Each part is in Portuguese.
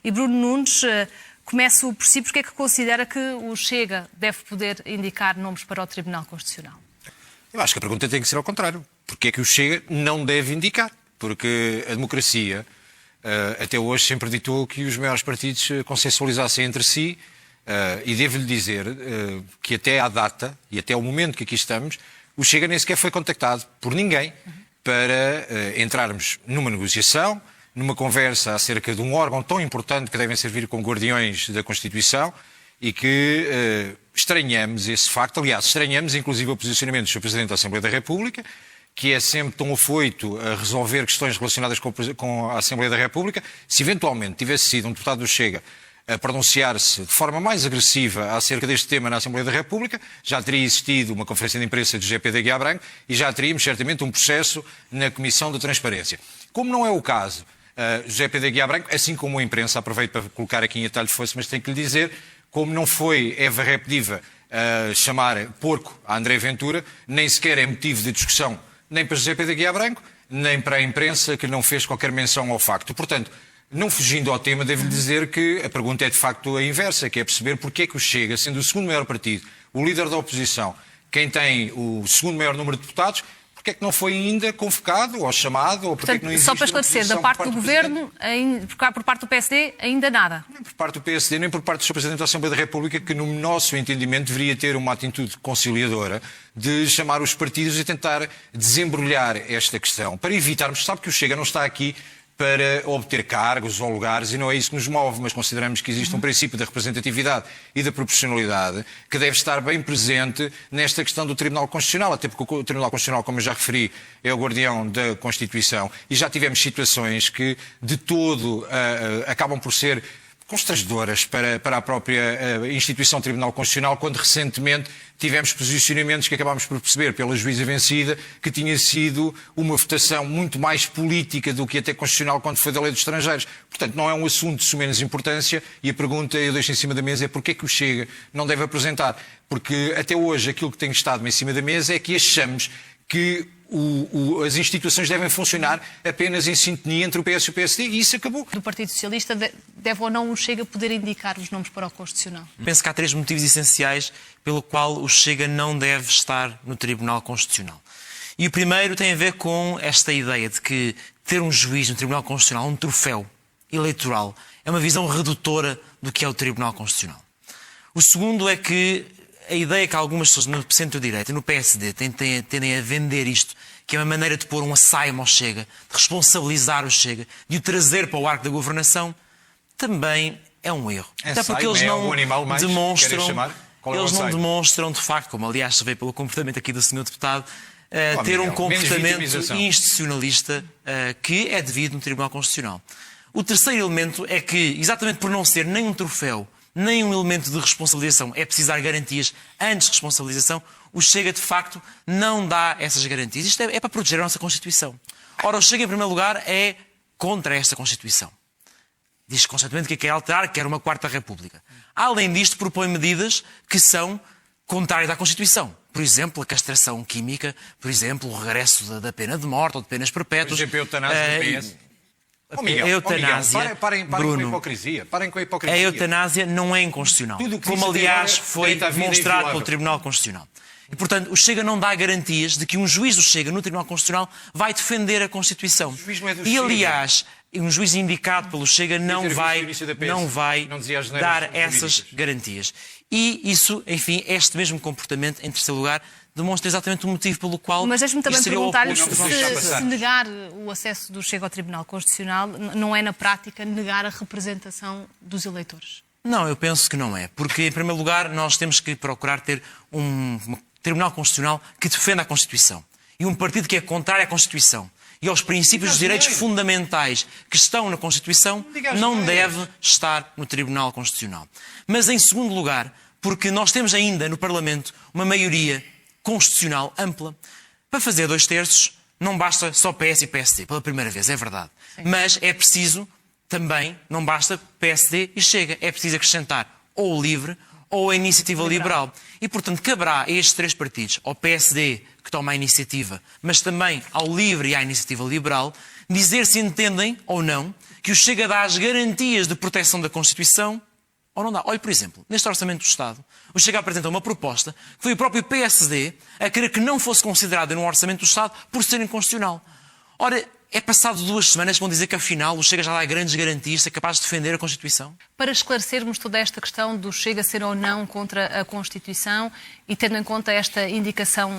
E Bruno Nunes, começo por si, porque é que considera que o Chega deve poder indicar nomes para o Tribunal Constitucional? Eu acho que a pergunta tem que ser ao contrário. Porque é que o Chega não deve indicar? Porque a democracia, até hoje, sempre ditou que os maiores partidos consensualizassem entre si, e devo-lhe dizer que até à data, e até ao momento que aqui estamos, o Chega nem sequer foi contactado por ninguém para entrarmos numa negociação, numa conversa acerca de um órgão tão importante que devem servir como guardiões da Constituição, e que estranhamos esse facto. Aliás, estranhamos inclusive o posicionamento do Sr. Presidente da Assembleia da República, que é sempre tão afoito a resolver questões relacionadas com a Assembleia da República. Se eventualmente tivesse sido um deputado do Chega a pronunciar-se de forma mais agressiva acerca deste tema na Assembleia da República, já teria existido uma conferência de imprensa de José Pedro Aguiar Branco e já teríamos certamente um processo na Comissão de Transparência. Como não é o caso, José Pedro Aguiar Branco, assim como a imprensa, aproveito para colocar aqui em atalho fosse, mas tenho que lhe dizer, como não foi Eva Repediva chamar porco a André Ventura, nem sequer é motivo de discussão nem para José Pedro Aguiar Branco, nem para a imprensa, que não fez qualquer menção ao facto. Portanto, não fugindo ao tema, devo-lhe dizer que a pergunta é de facto a inversa, que é perceber porque é que o Chega, sendo o segundo maior partido, o líder da oposição, quem tem o segundo maior número de deputados, porque é que não foi ainda convocado ou chamado? Ou porque é que não existe só para esclarecer, da parte do Governo, por parte do PSD, ainda nada? Nem por parte do PSD, nem por parte do Sr. Presidente da Assembleia da República, que no nosso entendimento deveria ter uma atitude conciliadora de chamar os partidos e tentar desembrulhar esta questão, para evitarmos, sabe que o Chega não está aqui para obter cargos ou lugares, e não é isso que nos move, mas consideramos que existe um princípio da representatividade e da proporcionalidade que deve estar bem presente nesta questão do Tribunal Constitucional, até porque o Tribunal Constitucional, como eu já referi, é o guardião da Constituição, e já tivemos situações que de todo acabam por ser constrangedoras para a própria instituição Tribunal Constitucional, quando recentemente tivemos posicionamentos que acabámos por perceber pela juíza vencida que tinha sido uma votação muito mais política do que até constitucional quando foi da Lei dos Estrangeiros. Portanto, não é um assunto de sumenos importância, e a pergunta eu deixo em cima da mesa é porque é que o Chega não deve apresentar? Porque até hoje aquilo que tem estado em cima da mesa é que achamos que as instituições devem funcionar apenas em sintonia entre o PS e o PSD, e isso acabou. Do Partido Socialista, deve ou não o Chega poder indicar os nomes para o Constitucional? Penso que há 3 motivos essenciais pelo qual o Chega não deve estar no Tribunal Constitucional. E o primeiro tem a ver com esta ideia de que ter um juiz no Tribunal Constitucional, um troféu eleitoral, é uma visão redutora do que é o Tribunal Constitucional. O segundo é que a ideia que algumas pessoas no centro-direita e no PSD tendem a vender isto, que é uma maneira de pôr um assaio ao Chega, de responsabilizar o Chega, de o trazer para o arco da governação, também é um erro. Até porque eles não demonstram, de facto, como aliás se vê pelo comportamento aqui do Sr. Deputado, ter um comportamento institucionalista que é devido no Tribunal Constitucional. O terceiro elemento é que, exatamente por não ser nem um troféu, nem um elemento de responsabilização, é preciso dar garantias antes de responsabilização, o Chega, de facto, não dá essas garantias. Isto é para proteger a nossa Constituição. Ora, o Chega, em primeiro lugar, é contra esta Constituição. Diz constantemente que quer alterar, que quer uma quarta República. Além disto, propõe medidas que são contrárias à Constituição. Por exemplo, a castração química, por exemplo, o regresso da pena de morte ou de penas perpétuas. Por exemplo, a eutanásia do PS. A eutanásia, parem Bruno, com a hipocrisia. A eutanásia não é inconstitucional, como aliás foi demonstrado pelo Tribunal Constitucional. E, portanto, o Chega não dá garantias de que um juiz do Chega no Tribunal Constitucional vai defender a Constituição. E, aliás, um juiz indicado pelo Chega não vai dar essas garantias. E isso, enfim, este mesmo comportamento, em terceiro lugar, demonstra exatamente o motivo pelo qual... Mas deixe-me também perguntar-lhe se negar o acesso do Chega ao Tribunal Constitucional não é, na prática, negar a representação dos eleitores. Não, eu penso que não é. Porque, em primeiro lugar, nós temos que procurar ter um Tribunal Constitucional que defenda a Constituição. E um partido que é contrário à Constituição e aos princípios dos direitos fundamentais que estão na Constituição não deve estar no Tribunal Constitucional. Mas, em segundo lugar, porque nós temos ainda no Parlamento uma maioria constitucional ampla. Para fazer 2/3 não basta só PS e PSD, pela primeira vez, é verdade. Sim. Mas é preciso também, não basta PSD e Chega. É preciso acrescentar ou o LIVRE ou a Iniciativa Liberal. E, portanto, caberá a estes 3 partidos, ao PSD, que toma a iniciativa, mas também ao LIVRE e à Iniciativa Liberal, dizer se entendem ou não que o Chega dá as garantias de proteção da Constituição ou não dá. Olhe, por exemplo, neste Orçamento do Estado, o Chega apresenta uma proposta que foi o próprio PSD a querer que não fosse considerada num Orçamento do Estado por ser inconstitucional. Ora, é passado 2 semanas que vão dizer que, afinal, o Chega já dá grandes garantias, é capaz de defender a Constituição? Para esclarecermos toda esta questão do Chega ser ou não contra a Constituição e tendo em conta esta indicação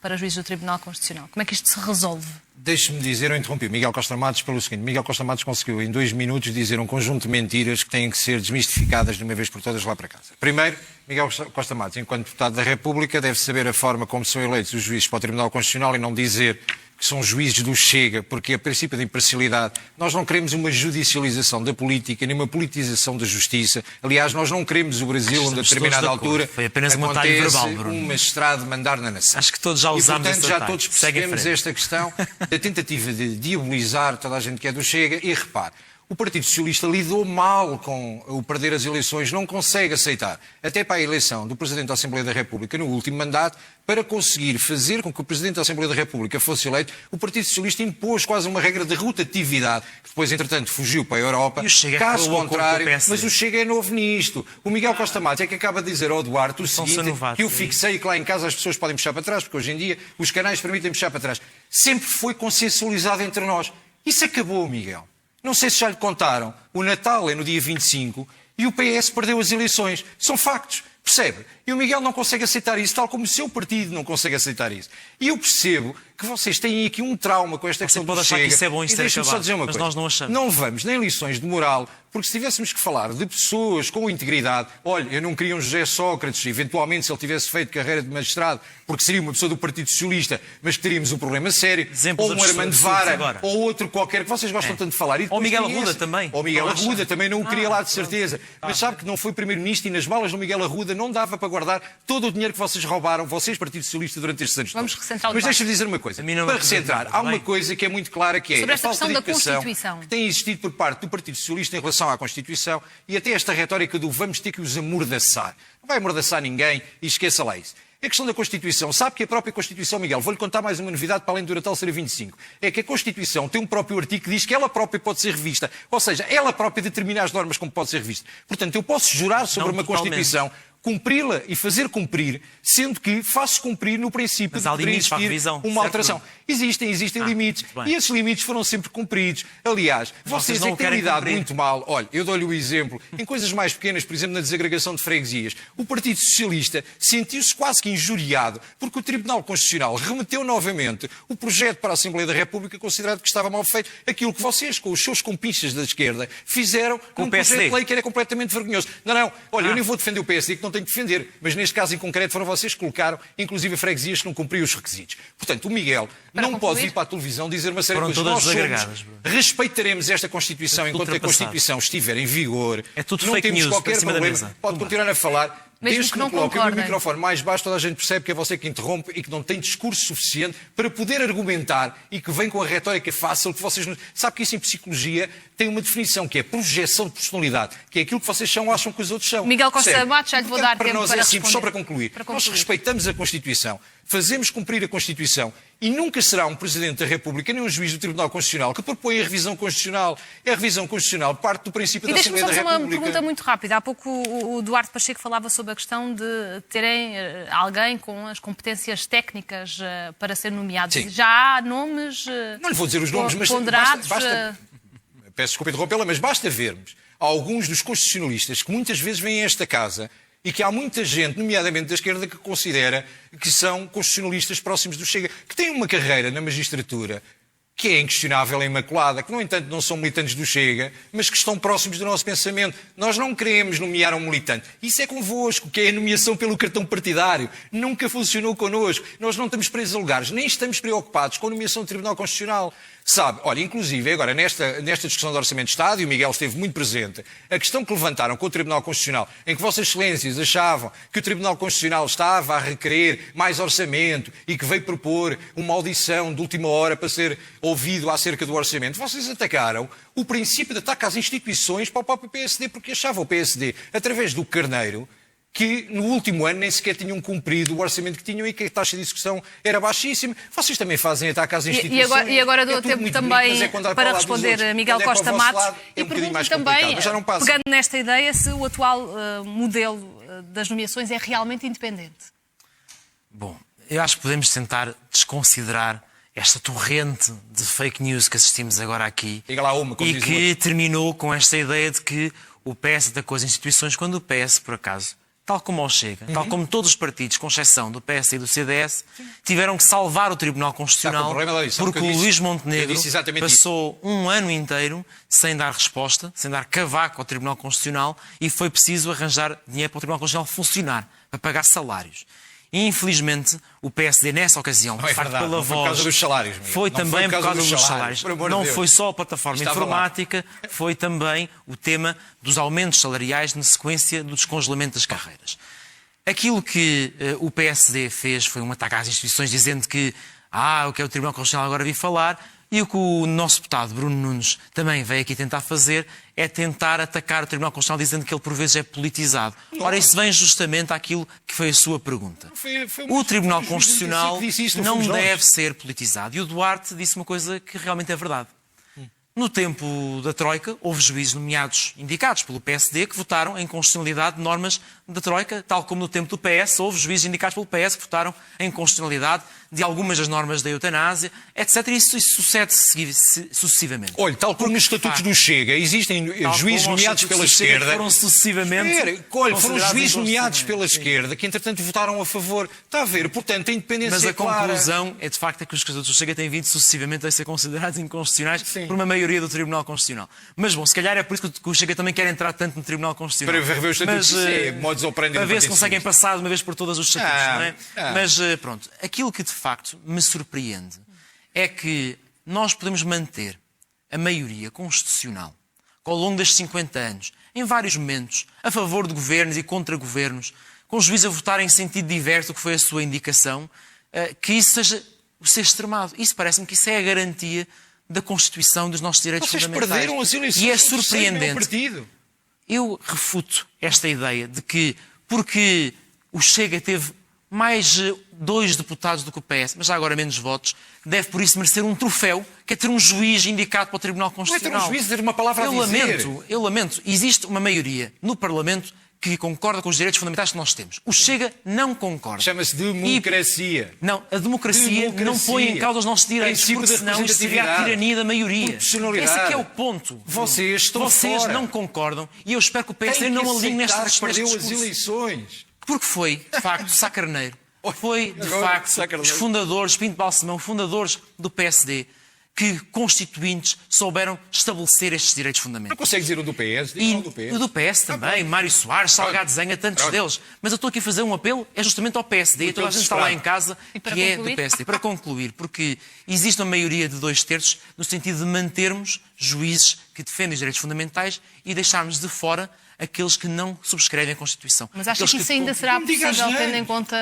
para juízes do Tribunal Constitucional, como é que isto se resolve? Deixe-me dizer, eu interrompi Miguel Costa Matos pelo seguinte. Miguel Costa Matos conseguiu em 2 minutos dizer um conjunto de mentiras que têm que ser desmistificadas de uma vez por todas lá para casa. Primeiro, Miguel Costa Matos, enquanto deputado da República, deve saber a forma como são eleitos os juízes para o Tribunal Constitucional e não dizer que são juízes do Chega, porque a princípio da imparcialidade, nós não queremos uma judicialização da política, nem uma politização da justiça. Aliás, nós não queremos o Brasil onde a determinada altura foi apenas um atalho verbal, Bruno. Um magistrado mandar na nação. Acho que todos já usámos esse atalho. Já todos percebemos esta questão da tentativa de diabolizar toda a gente que é do Chega. E repare, o Partido Socialista lidou mal com o perder as eleições, não consegue aceitar, até para a eleição do Presidente da Assembleia da República no último mandato, para conseguir fazer com que o Presidente da Assembleia da República fosse eleito, o Partido Socialista impôs quase uma regra de rotatividade, que depois, entretanto, fugiu para a Europa. Caso contrário, mas o Chega é novo nisto. O Miguel Costa Matos é que acaba de dizer ao Duarte o seguinte, que eu fixei que lá em casa as pessoas podem puxar para trás, porque hoje em dia os canais permitem puxar para trás. Sempre foi consensualizado entre nós. Isso acabou, Miguel. Não sei se já lhe contaram, o Natal é no dia 25 e o PS perdeu as eleições. São factos, percebe? E o Miguel não consegue aceitar isso, tal como o seu partido não consegue aceitar isso. E eu percebo que vocês têm aqui um trauma com esta questão do Chega. Que isso é bom, e deixa-me só dizer uma coisa. Nós não achamos. Não vamos nem lições de moral, porque se tivéssemos que falar de pessoas com integridade, olha, eu não queria um José Sócrates, eventualmente se ele tivesse feito carreira de magistrado, porque seria uma pessoa do Partido Socialista, mas que teríamos um problema sério, ou um Armando Vara, ou outro qualquer que vocês gostam tanto de falar. Ou Miguel Arruda também. Ou Miguel Arruda, também não o queria lá de certeza. Mas sabe que não foi primeiro-ministro e nas malas do Miguel Arruda não dava para guardar todo o dinheiro que vocês roubaram, vocês, Partido Socialista, durante estes anos. Vamos recentrar o Mas deixa-me dizer uma coisa. Para recentrar, há uma coisa que é muito clara, que é a falta de educação que tem existido por parte do Partido Socialista em relação à Constituição e até esta retórica do vamos ter que os amordaçar. Não vai amordaçar ninguém e esqueça lá isso. A questão da Constituição, sabe que a própria Constituição, Miguel, vou-lhe contar mais uma novidade para além do Natal ser a 25, é que a Constituição tem um próprio artigo que diz que ela própria pode ser revista, ou seja, ela própria determina as normas como pode ser revista. Portanto, eu posso jurar sobre uma Constituição, cumpri-la e fazer cumprir, sendo que faço cumprir no princípio de poder existir uma alteração. Existem limites. E esses limites foram sempre cumpridos. Aliás, vocês é que têm lidado muito mal. Olha, eu dou-lhe o exemplo. Em coisas mais pequenas, por exemplo, na desagregação de freguesias, o Partido Socialista sentiu-se quase que injuriado porque o Tribunal Constitucional remeteu novamente o projeto para a Assembleia da República considerado que estava mal feito. Aquilo que vocês, com os seus compinchas da esquerda, fizeram com um projeto de lei que era completamente vergonhoso. Não. Olha, eu nem vou defender o PSD, que não tenho que defender, mas neste caso em concreto foram vocês que colocaram, inclusive a freguesias que não cumpriam os requisitos. Portanto, o Miguel não pode vir para a televisão dizer uma série de coisas. Nós respeitaremos esta Constituição enquanto a Constituição estiver em vigor. É tudo não fake temos news, qualquer problema. Pode continuar a falar. Desde que não coloque o microfone mais baixo, toda a gente percebe que é você que interrompe e que não tem discurso suficiente para poder argumentar e que vem com a retórica fácil que vocês não... Sabe que isso em psicologia tem uma definição que é projeção de personalidade, que é aquilo que vocês são ou acham que os outros são. Miguel Costa Matos, já lhe vou dar tempo para responder. Só para concluir. Nós respeitamos a Constituição, fazemos cumprir a Constituição e nunca será um Presidente da República nem um juiz do Tribunal Constitucional que propõe a revisão constitucional. A revisão constitucional parte do princípio da Assembleia da República. E deixe-me fazer uma pergunta muito rápida. Há pouco o Duarte Pacheco falava sobre a questão de terem alguém com as competências técnicas para ser nomeado. Sim. Já há nomes não lhe vou dizer os nomes, mas ponderados... Peço desculpa interrompê-la, mas basta vermos alguns dos constitucionalistas que muitas vezes vêm a esta casa e que há muita gente, nomeadamente da esquerda, que considera que são constitucionalistas próximos do Chega, que têm uma carreira na magistratura que é inquestionável e imaculada, que, no entanto, não são militantes do Chega, mas que estão próximos do nosso pensamento. Nós não queremos nomear um militante. Isso é convosco, que é a nomeação pelo cartão partidário. Nunca funcionou connosco. Nós não estamos presos a lugares, nem estamos preocupados com a nomeação do Tribunal Constitucional. Sabe, olha, inclusive, agora, nesta discussão do Orçamento de Estado, e o Miguel esteve muito presente, a questão que levantaram com o Tribunal Constitucional, em que Vossas Excelências achavam que o Tribunal Constitucional estava a requerer mais orçamento e que veio propor uma audição de última hora para ser ouvido acerca do orçamento, vocês atacaram o princípio de ataque às instituições para o próprio PSD, porque achavam o PSD, através do Carneiro, que no último ano nem sequer tinham cumprido o orçamento que tinham e que a taxa de execução era baixíssima. Vocês também fazem ataque às instituições. E agora dou tempo também para responder a Miguel Costa Matos. E pergunto também, pegando nesta ideia, se o atual modelo das nomeações é realmente independente. Bom, eu acho que podemos tentar desconsiderar esta torrente de fake news que assistimos agora aqui e que terminou com esta ideia de que o PS atacou as instituições quando o PS, por acaso, tal como o Chega, tal como todos os partidos, com exceção do PS e do CDS, tiveram que salvar o Tribunal Constitucional porque o Luís Montenegro passou um ano inteiro sem dar resposta, sem dar cavaco ao Tribunal Constitucional e foi preciso arranjar dinheiro para o Tribunal Constitucional funcionar, para pagar salários. E, infelizmente, o PSD, nessa ocasião, de facto, pela voz... Por causa dos salários, foi também por causa dos salários. Não foi só a plataforma informática, foi também o tema dos aumentos salariais na sequência do descongelamento das carreiras. Aquilo que o PSD fez foi um ataque às instituições, dizendo que o que é o Tribunal Constitucional agora vi falar, e o que o nosso deputado Bruno Nunes também veio aqui tentar fazer é tentar atacar o Tribunal Constitucional dizendo que ele por vezes é politizado. Ora, isso vem justamente àquilo que foi a sua pergunta. O Tribunal Constitucional não deve ser politizado. E o Duarte disse uma coisa que realmente é verdade. No tempo da Troika, houve juízes nomeados, indicados pelo PSD, que votaram em constitucionalidade de normas da Troika, tal como no tempo do PS, houve juízes indicados pelo PS que votaram em constitucionalidade de algumas das normas da eutanásia, etc. E isso sucede sucessivamente. Olha, tal como nos estatutos do Chega, existem juízes nomeados pela esquerda... Foram sucessivamente... Foram juízes nomeados pela esquerda que, entretanto, votaram a favor. Está a ver? Portanto, a independência Mas a clara... conclusão é, de facto, que os estatutos do Chega têm vindo sucessivamente a ser considerados inconstitucionais por uma maioria do Tribunal Constitucional. Mas, bom, se calhar é por isso que o Chega também quer entrar tanto no Tribunal Constitucional. Para rever os estatutos, para ver se conseguem passar de uma vez por todas os estatutos, não é? Mas, pronto, aquilo que, de facto, me surpreende é que nós podemos manter a maioria constitucional que ao longo destes 50 anos, em vários momentos, a favor de governos e contra governos, com os juízes a votarem em sentido diverso do que foi a sua indicação, que isso seja extremado. Isso parece-me que isso é a garantia da Constituição dos nossos direitos fundamentais. Perderam as eleições. E é surpreendente. Eu refuto esta ideia de que, porque o Chega teve mais 2 deputados do que o PS, mas já agora menos votos, deve por isso merecer um troféu, que é ter um juiz indicado para o Tribunal Constitucional. Não é ter um juiz, ter uma palavra a dizer. Eu lamento. Existe uma maioria no Parlamento que concorda com os direitos fundamentais que nós temos. O Chega não concorda. Chama-se democracia. Não, a democracia não põe em causa os nossos direitos, porque senão isso seria a tirania da maioria. Esse é que é o ponto. Vocês estão fora. Não concordam e eu espero que o PSD não alinhe nestes discursos. Perdeu as eleições. Porque foi, de facto, Sá Carneiro. Foi, de facto, os fundadores, Pinto Balsemão, fundadores do PSD, que, constituintes, souberam estabelecer estes direitos fundamentais. Não consegue dizer o do PS? E o do PS também, Mário Soares, Salgado Zenha, tantos deles. Mas eu estou aqui a fazer um apelo, é justamente ao PSD, e toda a gente está lá em casa, que é do PSD. Para concluir, porque existe uma maioria de 2/3 no sentido de mantermos juízes que defendem os direitos fundamentais e deixarmos de fora aqueles que não subscrevem a Constituição. Mas acha que isso ainda será possível, tendo em conta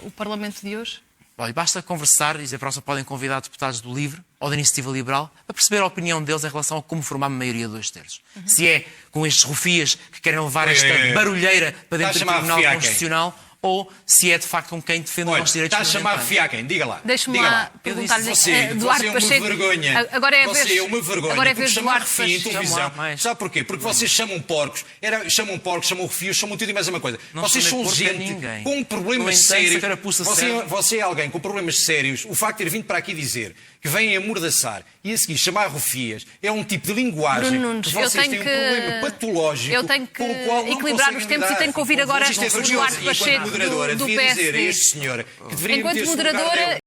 o Parlamento de hoje? Bom, basta conversar e dizer para nós podem convidar deputados do LIVRE ou da Iniciativa Liberal para perceber a opinião deles em relação a como formar uma maioria de 2/3. Se é com estes rufias que querem levar esta barulheira para dentro do Tribunal Constitucional ou se é de facto com quem defende os nossos direitos fundamentais. Está a chamar fiar quem? Diga lá. Deixa-me lá perguntar-lhe. Duarte Pacheco. Você é uma vergonha. Agora é você é uma vergonha. Agora é vez de Duarte Pacheco. televisão. Sabe porquê? Porque vocês chamam porcos, chamam refios, chamam tudo e mais uma coisa. Vocês são gente com problemas sérios. Você é alguém com problemas sérios. O facto de ter vindo para aqui dizer que vem amordaçar e a seguir chamar refias é um tipo de linguagem Nunes, que vocês têm um problema patológico. Eu tenho que equilibrar os tempos e tenho que ouvir agora o Duarte Pacheco do PSD. Dizer a este senhor que deveria Enquanto moderadora,